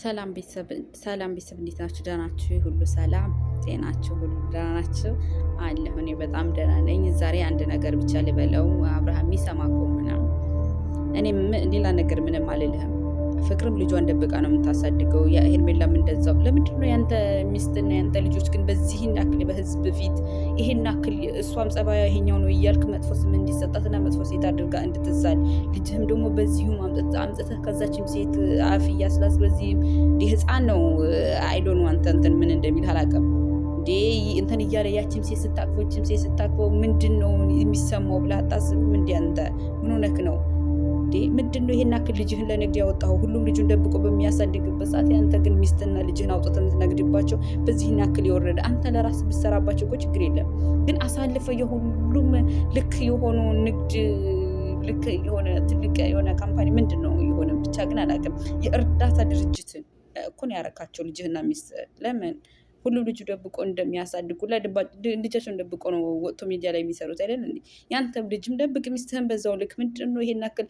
ሰላም ቤተሰብ እንዴት ናችሁ? ደህና ናችሁ? ሁሉ ሰላም ጤናችሁ ሁሉ ደህና ናችሁ? አለሁ እኔ በጣም ደህና ነኝ። ዛሬ አንድ ነገር ብቻ ልበለው፣ አብርሃም የሚሰማ ከሆነ እኔም ሌላ ነገር ምንም አልልህም። ፍቅርም ልጇን ደብቃ ነው የምታሳድገው። ሄርሜላም እንደዛው። ለምንድን ነው ያንተ ሚስትና ያንተ ልጆች ግን በዚህን ያክል በህዝብ ፊት ይሄን ያክል እሷም ጸባያ ይሄኛው ነው እያልክ መጥፎ ስም እንዲሰጣትና መጥፎ ሴት አድርጋ እንድትሳል፣ ልጅህም ደግሞ በዚሁም አምጥተህ ከዛችም ሴት አፍ እያስላስ በዚህም ህፃን ነው። አይዶን አንተ እንትን ምን እንደሚል አላውቅም። እንዴ እንትን እያለ ያችም ሴት ስታቅፈው ይችም ሴት ስታቅፈው ምንድን ነው የሚሰማው ብለህ አታስብም? እንዴ አንተ ምን ሆነክ ነው? ምንድን ነው ይሄን ያክል ልጅህን ለንግድ ያወጣው? ሁሉም ልጁን ደብቆ በሚያሳድግበት ሰዓት ያንተ ግን ሚስትና ልጅህን አውጥተህ የምትነግድባቸው በዚህን ያክል የወረደ። አንተ ለራስ ብትሰራባቸው እኮ ችግር የለም፣ ግን አሳልፈ የሁሉም ልክ የሆኑ ንግድ ልክ የሆነ ትልቅ የሆነ ካምፓኒ ምንድን ነው የሆነ ብቻ ግን አላውቅም፣ የእርዳታ ድርጅትን እኮ ነው ያረካቸው ልጅህና ሚስት። ለምን ሁሉም ልጁ ደብቆ እንደሚያሳድጉ ልጃቸውን ደብቆ ነው ወጥቶ ሚዲያ ላይ የሚሰሩት አይደል እንዴ? ያንተም ልጅም ደብቅ፣ ሚስትህን በዛው ልክ። ምንድን ነው ይሄን ያክል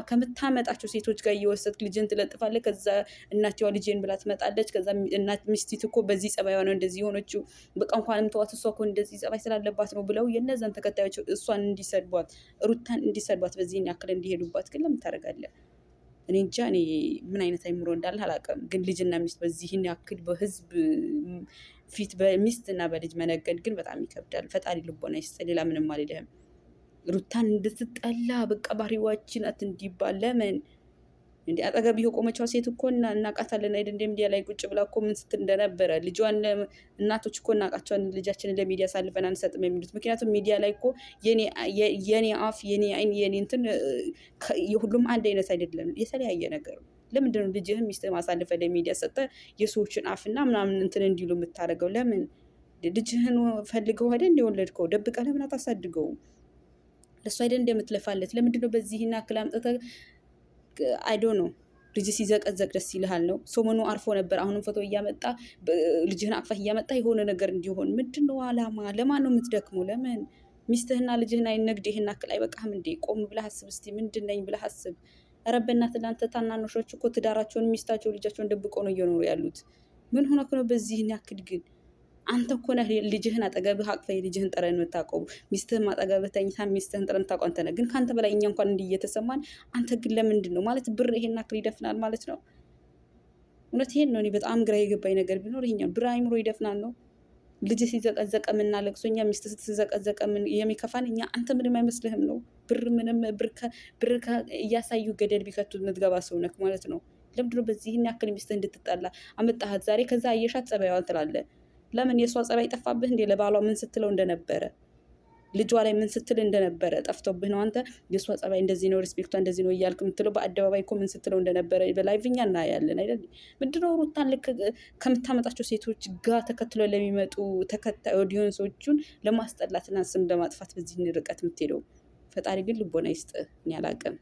ከምታመጣቸው ሴቶች ጋር እየወሰድክ ልጅን ትለጥፋለህ። ከዛ እናትዋ ልጅን ብላ ትመጣለች። ከዛ ሚስቲት እኮ በዚህ ጸባይ ነው እንደዚህ የሆነችው፣ በቃ እንኳንም ተዋት፣ እሷ እኮ እንደዚህ ጸባይ ስላለባት ነው ብለው የነዛን ተከታዮች እሷን እንዲሰድቧት፣ ሩታን እንዲሰድቧት፣ በዚህን ያክል እንዲሄዱባት ግን ለምን ታደርጋለህ? እኔ እንጃ። እኔ ምን አይነት አይምሮ እንዳለ አላውቅም። ግን ልጅና ሚስት በዚህን ያክል በህዝብ ፊት በሚስትና በልጅ መነገድ ግን በጣም ይከብዳል። ፈጣሪ ልቦና ይስጥ። ሌላ ምንም አልልህም። ሩታን እንድትጠላ በቃ ባህሪዋችን ናት እንዲባል ለምን እንዲ አጠገብ የቆመችው ሴት እኮ እናቃታለን አይደል? እንደ ሚዲያ ላይ ቁጭ ብላ እኮ ምን ስትል እንደነበረ ልጇን እናቶች እኮ እናቃቸዋን ልጃችንን ለሚዲያ አሳልፈን አንሰጥም የሚሉት። ምክንያቱም ሚዲያ ላይ እኮ የኔ አፍ የኔ አይን የኔ እንትን የሁሉም አንድ አይነት አይደለም፣ የተለያየ ነገር ነው። ለምንድነው ልጅህን ሚስትህን ማሳልፈ ለሚዲያ ሰጠ የሰዎችን አፍና ምናምን እንትን እንዲሉ የምታደርገው? ለምን ልጅህን ፈልገው አይደል እንደወለድከው ደብቀህ ለምን አታሳድገውም? ለእሱ አይደል እንደምትለፋለት? ለምንድነው በዚህና ያክል አምጥተህ አይዶ ነው ልጅ ሲዘቀዘቅ ደስ ይልሃል ነው? ሰሞኑ አርፎ ነበር። አሁንም ፎቶ እያመጣ ልጅህን አቅፈህ እያመጣ የሆነ ነገር እንዲሆን ምንድን ነው አላማ? ለማን ነው የምትደክመው? ለምን ሚስትህና ልጅህን አይነግድ? ይሄን አክል አይበቃህም እንዴ? ቆም ብለህ አስብ እስቲ። ምንድን ነኝ ብለህ አስብ። ኧረ በእናትህ እናንተ ታናናሾች እኮ ትዳራቸውን ሚስታቸው ልጃቸውን ደብቀው ነው እየኖሩ ያሉት። ምን ሆነክ ነው በዚህን ያክል ግን? አንተ እኮ ነህ ልጅህን አጠገብህ አቅፈህ የልጅህን ጠረን የምታውቀው። ሚስትህም አጠገብህ ተኝታ ሚስትህን ጠረን ታውቀው አንተ ነህ። ግን ከአንተ በላይ እኛ እንኳን እንዲህ እየተሰማን አንተ ግን ለምንድን ነው ማለት ብር ይሄን አክል ይደፍናል ማለት ነው? እውነት ይሄን ነው እኔ በጣም ግራ የገባኝ ነገር ቢኖር ይሄኛው ብር አይምሮ ይደፍናል ነው። ልጅ ሲዘቀዘቀ የምናለቅሶ እኛ፣ ሚስት ስትዘቀዘቀ የሚከፋን እኛ። አንተ ምንም አይመስልህም ነው? ምንም ብር እያሳዩ ገደል ቢከቱ የምትገባ ሰው ነክ ማለት ነው። ለምንድን ነው በዚህን ያክል ሚስትህ እንድትጣላ አመጣሃት ዛሬ? ከዛ አየሻት ጸባይዋን ትላለህ። ለምን የእሷ ጸባይ ጠፋብህ እንዴ? ለባሏ ምን ስትለው እንደነበረ፣ ልጇ ላይ ምን ስትል እንደነበረ ጠፍቶብህ ነው? አንተ የእሷ ጸባይ እንደዚህ ነው፣ ሪስፔክቷ እንደዚህ ነው እያልክ የምትለው በአደባባይ እኮ ምን ስትለው እንደነበረ በላይቭ እኛ እናያለን አይደል? ምንድነው ሩታን ልክ ከምታመጣቸው ሴቶች ጋር ተከትሎ ለሚመጡ ተከታይ ኦዲየንሶቹን ለማስጠላትና ስም ለማጥፋት በዚህ ርቀት የምትሄደው? ፈጣሪ ግን ልቦና ይስጥህ። እኔ አላቅም።